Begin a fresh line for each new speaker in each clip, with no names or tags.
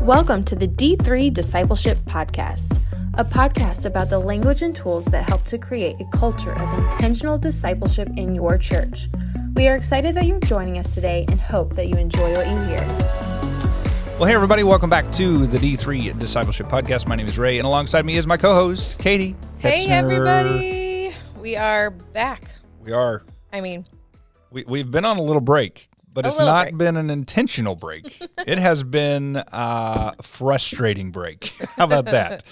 Welcome to the D3 Discipleship Podcast, a podcast about the language and tools that help to create a culture of intentional discipleship in your church. We are excited that you're joining us today and hope that you enjoy what you hear.
Well, hey, everybody. Welcome back to the D3 Discipleship Podcast. My name is Ray, and alongside me is my co-host, Katie.
Hey, everybody. We are back.
We are.
I mean,
we've been on a little break, but it's not been an intentional break. It has been a frustrating break. How about that?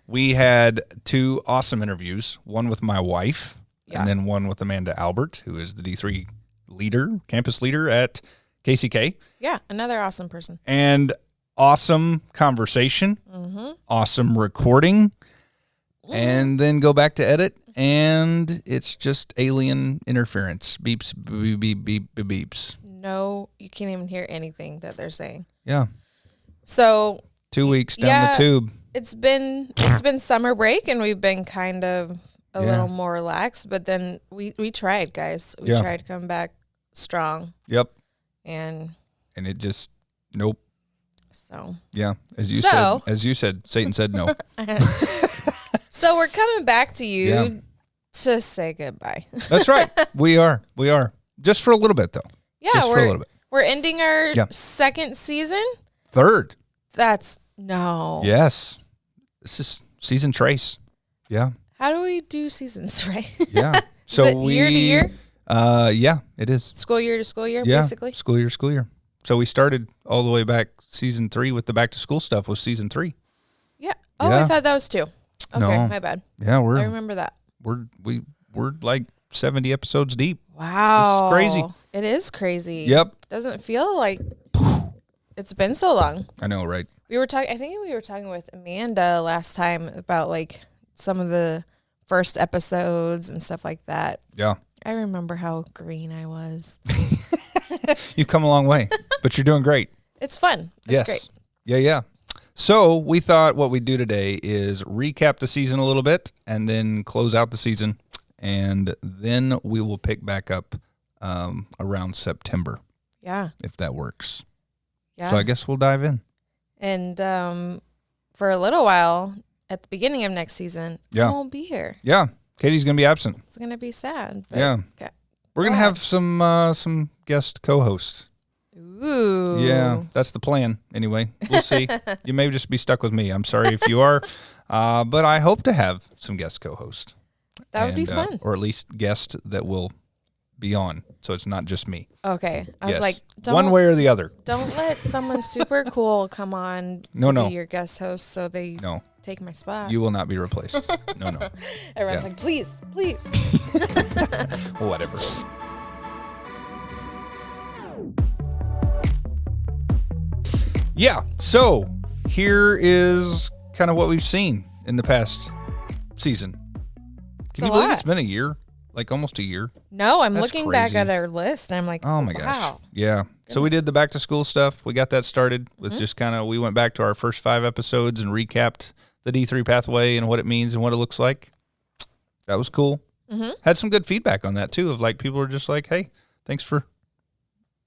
We had two awesome interviews, one with my wife, and then one with Amanda Albert, who is the D3 leader, campus leader at KCK.
Yeah, another awesome person.
And awesome conversation, awesome recording, and then go back to edit, and it's just alien interference. Beeps, beep, beep, beep, beep, beeps.
No, you can't even hear anything that they're saying.
Yeah.
So
2 weeks down the tube.
It's been summer break, and we've been kind of a little more relaxed, but then we tried, guys. We tried to come back strong.
Yep.
And
it just, nope.
So.
Yeah. As you said, Satan said no.
So we're coming back to you to say goodbye.
That's right. We are. Just for a little bit, though.
Yeah,
just for a little bit.
We're ending our second season.
Third.
No.
Yes. This is season trace. Yeah.
How do we do seasons, right?
Yeah. So
is it year to year?
Yeah, it is.
School year to school year,
yeah,
basically?
School year to school year. So we started all the way back season 3 with the back to school stuff was season 3.
Yeah. Oh, I thought that was 2. Okay,
no.
my bad.
Yeah,
I remember that.
We're like 70 episodes deep.
Wow.
This is crazy.
It is crazy.
Yep.
Doesn't feel like it's been so long.
I know, right?
I think we were talking with Amanda last time about like some of the first episodes and stuff like that.
Yeah.
I remember how green I was.
You've come a long way, but you're doing great.
It's fun. It's great.
Yeah. So we thought what we'd do today is recap the season a little bit and then close out the season. And then we will pick back up around September.
Yeah.
If that works.
Yeah.
So I guess we'll dive in.
And for a little while, at the beginning of next season, I won't be here.
Yeah. Katie's going to be absent.
It's going to be sad. But
yeah. We're going to have some guest co-hosts.
Ooh.
Yeah, that's the plan. Anyway, we'll see. You may just be stuck with me. I'm sorry if you are. But I hope to have some guest co-hosts.
That would be fun.
Or at least guests that will be on. So it's not just me.
Okay. I was like,
one way or the other.
Don't let someone super cool come on to be your guest host so they take my spot.
You will not be replaced. No.
Everyone's like, please.
Whatever. Yeah, so here is kind of what we've seen in the past season. Can you believe it's been a year? Like almost a year?
No, I'm looking back at our list and I'm like,
oh my gosh. Yeah. Goodness. So we did the back to school stuff. We got that started with just kind of, we went back to our first 5 episodes and recapped the D3 pathway and what it means and what it looks like. That was cool. Had some good feedback on that too, of like people are just like, hey, thanks for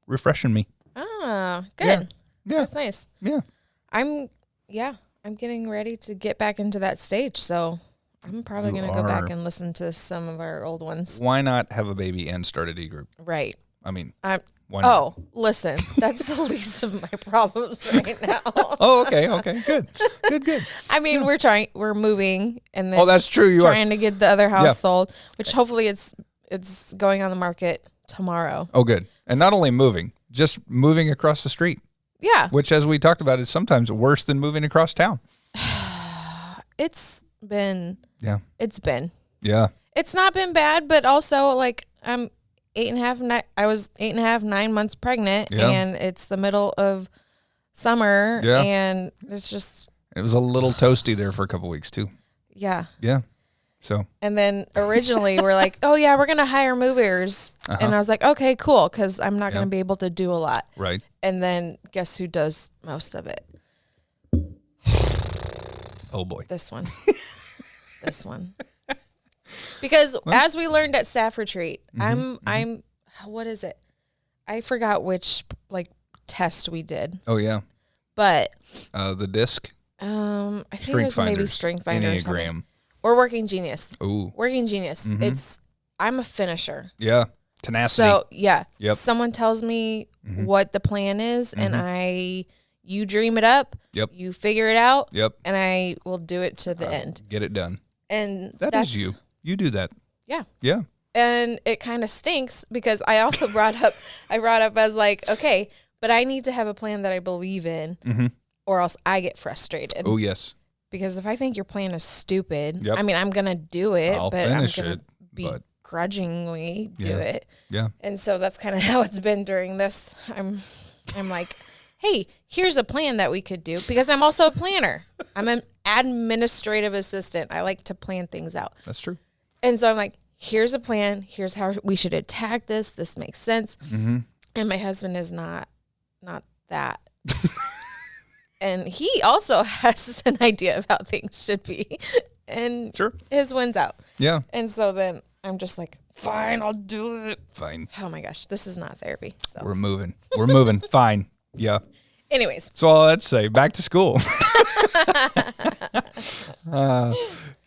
refreshing me.
Ah, good.
Yeah.
That's nice.
Yeah.
I'm getting ready to get back into that stage, so I'm probably going to go back and listen to some of our old ones.
Why not have a baby and start a D group?
Right.
I mean,
why not? Oh, listen, that's the least of my problems right now.
Oh, okay. Good.
I mean, we're moving and then
that's true.
Trying to get the other house sold, which hopefully it's going on the market tomorrow.
Oh, good. And not only moving, just moving across the street.
Yeah.
Which, as we talked about, is sometimes worse than moving across town.
It's been.
Yeah.
It's not been bad, but also like I'm 8.5. I was 8.5, 9 months pregnant, and it's the middle of summer, and it's just.
It was a little toasty there for a couple weeks too.
Yeah.
Yeah. So.
And then originally we're like, oh yeah, we're gonna hire movers, and I was like, okay, cool, because I'm not gonna be able to do a lot.
Right.
And then guess who does most of it?
Oh boy.
This one. Because as we learned at staff retreat, I'm what is it? I forgot which like test we did.
Oh yeah.
But
the disc.
I think it was maybe Strength Finder
Enneagram.
Or Working Genius.
Ooh.
Working Genius. Mm-hmm. I'm a finisher.
Yeah. Tenacity.
So yeah. Yep. Someone tells me what the plan is, and you dream it up.
Yep.
You figure it out.
Yep.
And I will do it to the end.
Get it done.
And
that is you. You do that.
Yeah.
Yeah.
And it kind of stinks because I also brought up as like, okay, but I need to have a plan that I believe in, or else I get frustrated.
Oh yes.
Because if I think your plan is stupid, I mean, I'm gonna do it, but I'm gonna begrudgingly do it.
Yeah.
And so that's kind of how it's been during this. I'm like, hey, here's a plan that we could do, because I'm also a planner. I'm an administrative assistant. I like to plan things out.
That's true.
And so I'm like, here's a plan. Here's how we should attack this. This makes sense. And my husband is not that. And he also has an idea of how things should be. And his wins out.
Yeah.
And so then I'm just like, fine, I'll do it.
Fine.
Oh my gosh, this is not therapy. So
We're moving. Fine. Yeah.
Anyways.
So all I'd say, back to school.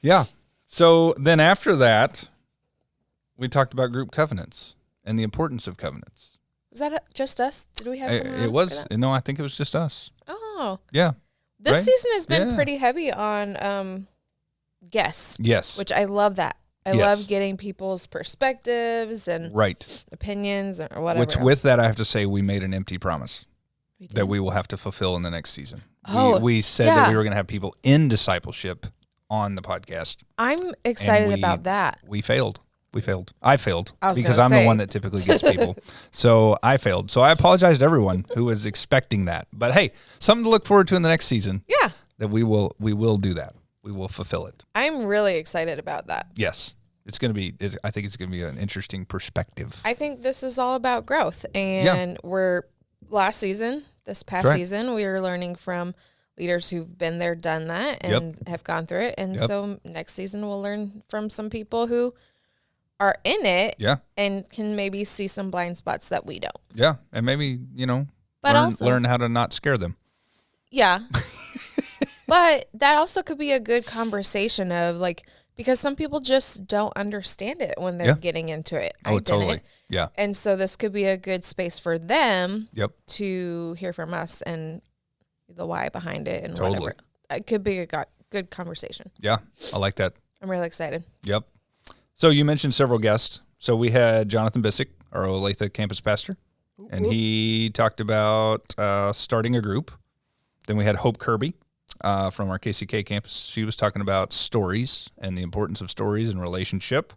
Yeah. So then after that, we talked about group covenants and the importance of covenants.
Was that just us? Did we have someone
It was. No, I think it was just us.
Oh.
Yeah.
This season has been pretty heavy on guests.
Yes.
Which I love that. I love getting people's perspectives and opinions or whatever.
Which with that, I have to say, we made an empty promise that we will have to fulfill in the next season. We said that we were going to have people in discipleship on the podcast.
I'm excited about that.
We failed. I failed because I'm the one that typically gets people. So I failed. So I apologize to everyone who was expecting that. But hey, something to look forward to in the next season.
Yeah.
That we will do that. We will fulfill it.
I'm really excited about that.
Yes. I think it's going to be an interesting perspective.
I think this is all about growth. And this past season, we were learning from leaders who've been there, done that, and have gone through it. And so next season, we'll learn from some people who are in it and can maybe see some blind spots that we don't.
Yeah. And maybe, learn how to not scare them.
Yeah. But that also could be a good conversation of like, because some people just don't understand it when they're getting into it.
Oh, totally. Yeah.
And so this could be a good space for them to hear from us and the why behind it and whatever. It could be a good conversation.
Yeah. I like that.
I'm really excited.
Yep. So you mentioned several guests. So we had Jonathan Bissick, our Olathe campus pastor, and he talked about starting a group. Then we had Hope Kirby from our KCK campus. She was talking about stories and the importance of stories and relationship.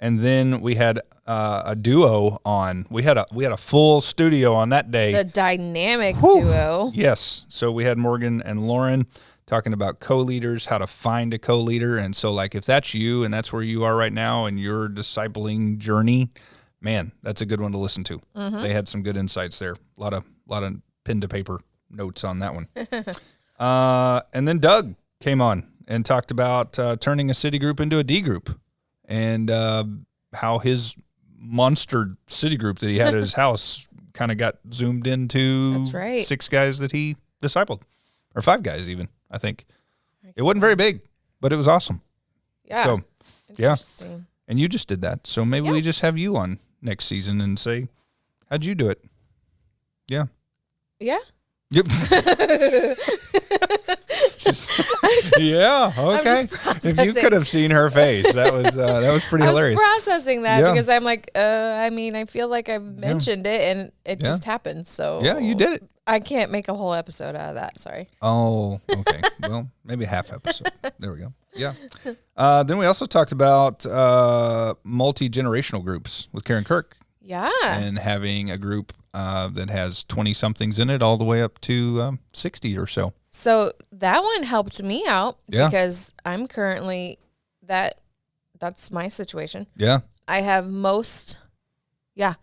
And then we had a duo on. We had a full studio on that day.
The dynamic duo.
Yes. So we had Morgan and Lauren talking about co-leaders, how to find a co-leader. And so like if that's you and that's where you are right now in your discipling journey, man, that's a good one to listen to. They had some good insights there. A lot of pen to paper notes on that one. And then Doug came on and talked about turning a city group into a D group and how his monster city group that he had at his house kind of got zoomed into 6 guys that he discipled, or 5 guys even, I think. It wasn't very big, but it was awesome.
Yeah.
So, yeah. And you just did that. So maybe we just have you on next season and say, how'd you do it? Yeah.
Yeah.
Yep. Yeah. Okay. If you could have seen her face, that was pretty hilarious.
I was processing that because I'm like, I feel like I've mentioned it and it just happened. So
yeah, you did it.
I can't make a whole episode out of that. Sorry.
Oh, okay. Well, maybe a half episode. There we go. Yeah. Then we also talked about multi-generational groups with Karen Kirk.
Yeah.
And having a group that has 20-somethings in it all the way up to 60 or so.
So that one helped me out because I'm currently, that's my situation.
Yeah.
I have I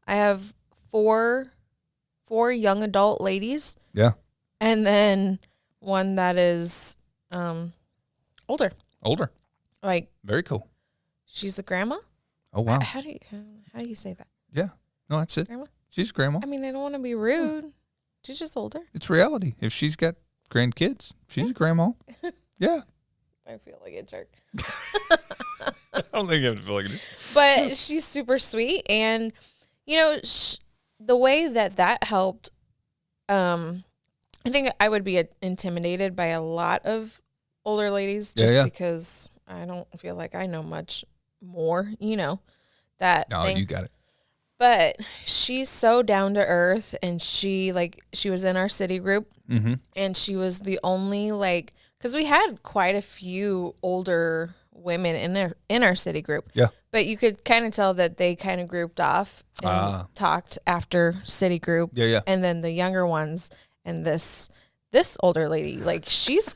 have four young adult ladies.
Yeah.
And then one that is older. Like,
very cool.
She's a grandma.
Oh, wow.
How do you say that?
Yeah. No, that's it.
Grandma?
She's grandma.
I mean, I don't want to be rude. She's just older.
It's reality. If she's got grandkids, she's a grandma. Yeah.
I feel like a jerk.
I don't think you have to feel like it.
But she's super sweet. And, you know, the way that helped, I think I would be intimidated by a lot of older ladies just because I don't feel like I know much more, you know, that
No,
thing.
you got it.
But she's so down to earth, and she was in our city group, and she was the only, like, because we had quite a few older women in our city group.
Yeah.
But you could kind of tell that they kind of grouped off and talked after city group.
Yeah.
And then the younger ones and this older lady, like, she's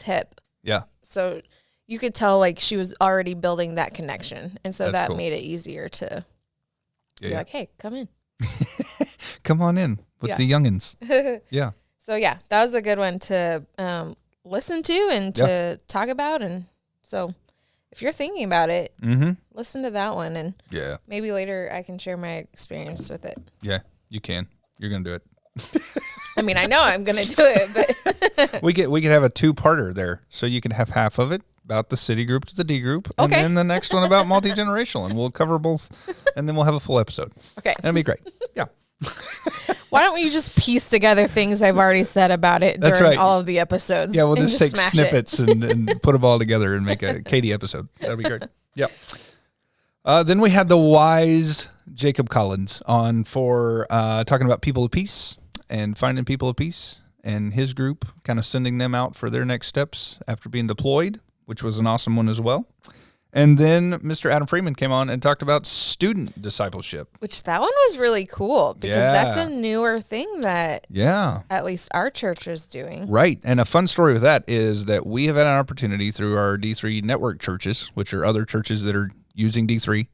hip.
Yeah.
So you could tell, like, she was already building that connection. And so
That's
that
cool.
made it easier to be like, hey, come in.
Come on in with the youngins. Yeah.
So, yeah, that was a good one to listen to and to talk about. And so if you're thinking about it, listen to that one. And maybe later I can share my experience with it.
Yeah, you can. You're going to do it.
I mean, I know I'm going to do it, but
we could have a 2-parter there. So you can have half of it about the city group to the D group, and then the next one about multi-generational, and we'll cover both, and then we'll have a full episode.
Okay.
That'd be great. Yeah.
Why don't we just piece together things I've already said about it during all of the episodes?
Yeah, we'll just take snippets and put them all together and make a Katie episode. That'd be great. Yeah. Then we had the wise Jacob Collins on for talking about people of peace and finding people of peace, and his group kind of sending them out for their next steps after being deployed, which was an awesome one as well. And then Mr. Adam Freeman came on and talked about student discipleship.
Which that one was really cool because that's a newer thing that at least our church is doing.
Right. And a fun story with that is that we have had an opportunity through our D3 network churches, which are other churches that are using D3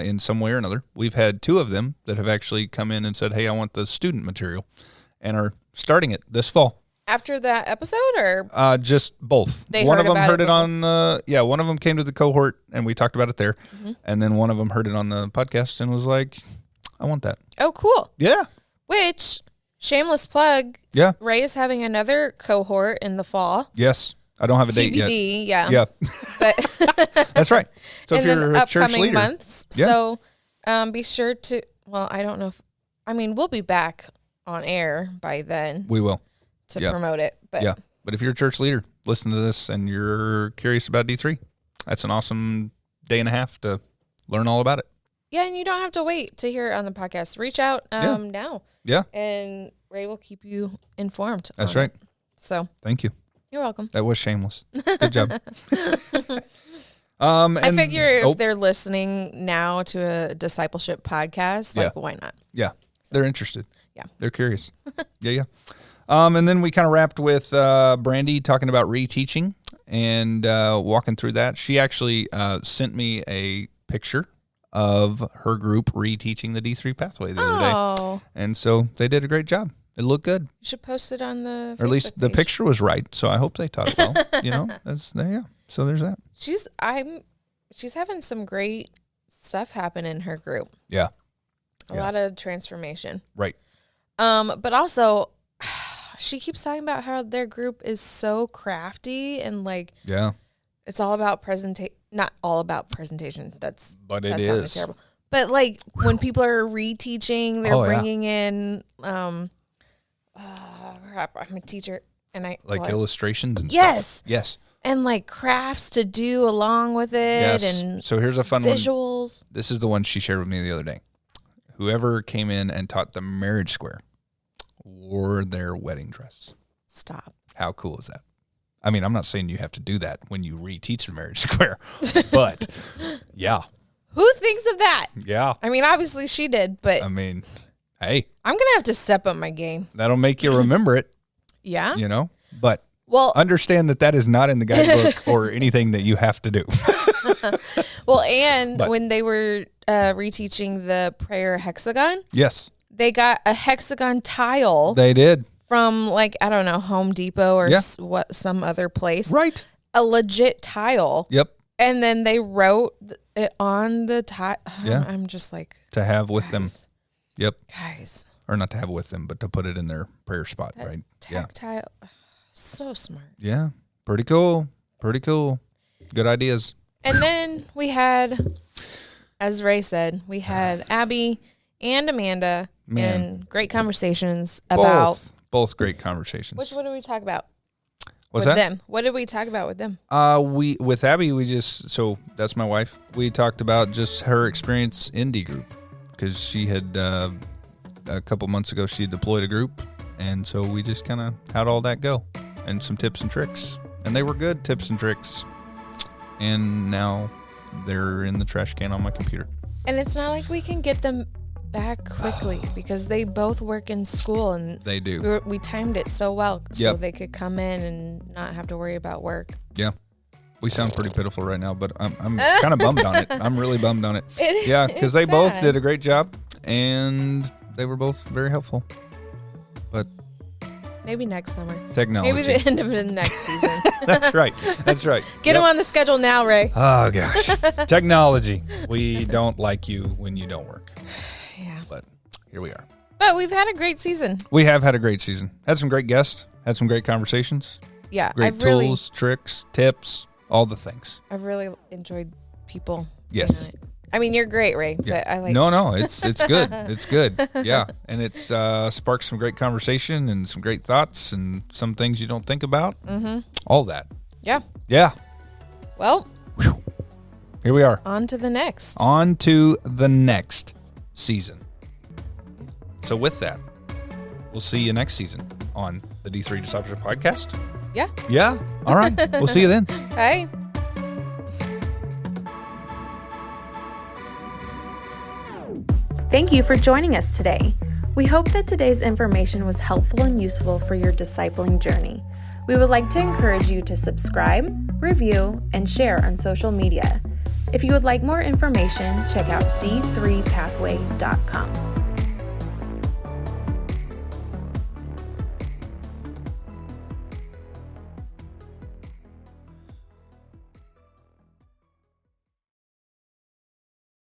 in some way or another. We've had 2 of them that have actually come in and said, hey, I want the student material, and are starting it this fall.
After that episode, or
just both? One of them heard it on one of them came to the cohort and we talked about it there, and then one of them heard it on the podcast and was like, I want that.
Oh, cool.
Yeah.
Which, shameless plug, Ray is having another cohort in the fall.
Yes. I don't have a date
TBD,
yet. Yeah.
But
that's right. So
if you're a church leader, months.
Yeah.
So be sure to, well, I don't know we'll be back on air by then.
We will.
To promote it. But
but if you're a church leader, listen to this and you're curious about D3, that's an awesome day and a half to learn all about it.
Yeah, and you don't have to wait to hear it on the podcast. Reach out now.
Yeah.
And Ray will keep you informed.
That's right.
So
thank you.
You're welcome.
That was shameless. Good job.
I figure if they're listening now to a discipleship podcast, why not?
Yeah. So, they're interested.
Yeah.
They're curious. Yeah. And then we kind of wrapped with Brandy talking about reteaching and walking through that. She actually sent me a picture of her group reteaching the D3 pathway the other day. And so they did a great job. It looked good.
You should post it on the
or at least the picture was right, so I hope they taught it well. You know, so there's that.
She's having some great stuff happen in her group.
Yeah.
A lot of transformation.
Right.
But also she keeps talking about how their group is so crafty and it's all about not all about presentation. That is terrible. But when people are reteaching, they're bringing in crap. I'm a teacher and
illustrations and stuff. Yes.
And crafts to do along with it.
Yes.
And
so here's a fun
visuals.
One. This is the one she shared with me the other day. Whoever came in and taught the marriage square wore their wedding dress.
Stop.
How cool is that? I mean, I'm not saying you have to do that when you reteach the marriage square, but yeah.
Who thinks of that?
Yeah.
I mean, obviously she did, but
I mean, hey.
I'm going to have to step up my game.
That'll make you remember it.
Yeah.
You know, but understand that is not in the guidebook or anything that you have to do.
Well, and when they were reteaching the prayer hexagon.
Yes.
They got a hexagon tile.
They did.
From I don't know, Home Depot or some other place.
Right.
A legit tile.
Yep.
And then they wrote it on the tile.
Yeah.
I'm just like.
To have with them. Yep.
Guys.
or not to have with them, but to put it in their prayer spot,
that
right?
Tactile, so smart.
Yeah, pretty cool. Pretty cool. Good ideas.
And then we had, as Ray said, we had Abby and Amanda and great conversations about
both great conversations.
What did we talk about?
What's
with
that?
Them. What did we talk about with them?
With Abby, so that's my wife. We talked about just her experience in D group, because she had a couple months ago she deployed a group, and so we just kind of how'd all that go, and some tips and tricks, and they were good tips and tricks, and now they're in the trash can on my computer.
And it's not like we can get them back quickly because they both work in school, and
they do.
We timed it so well so they could come in and not have to worry about work.
Yeah. We sound pretty pitiful right now, but I'm kind of bummed on it. I'm really bummed on it. Because they both did a great job, and they were both very helpful. But
maybe next summer.
Technology.
Maybe the end of the next season.
That's right.
Get them on the schedule now, Ray.
Oh, gosh. Technology. We don't like you when you don't work.
Yeah.
But here we are.
But we've had a great season.
We have had a great season. Had some great guests. Had some great conversations.
Yeah.
Great tools, tricks, tips, all the things.
I've really enjoyed people.
Yes.
I mean, you're great, Ray.
Yeah.
But I like.
No, it's good. It's good. Yeah, and it's sparked some great conversation and some great thoughts and some things you don't think about. Mm-hmm. All that.
Yeah.
Yeah.
Well.
Whew. Here we are.
On to the next.
On to the next season. So with that, we'll see you next season on the D3 Discipleship Podcast.
Yeah.
Yeah. All right. We'll see you then.
Bye.
Thank you for joining us today. We hope that today's information was helpful and useful for your discipling journey. We would like to encourage you to subscribe, review, and share on social media. If you would like more information, check out d3pathway.com.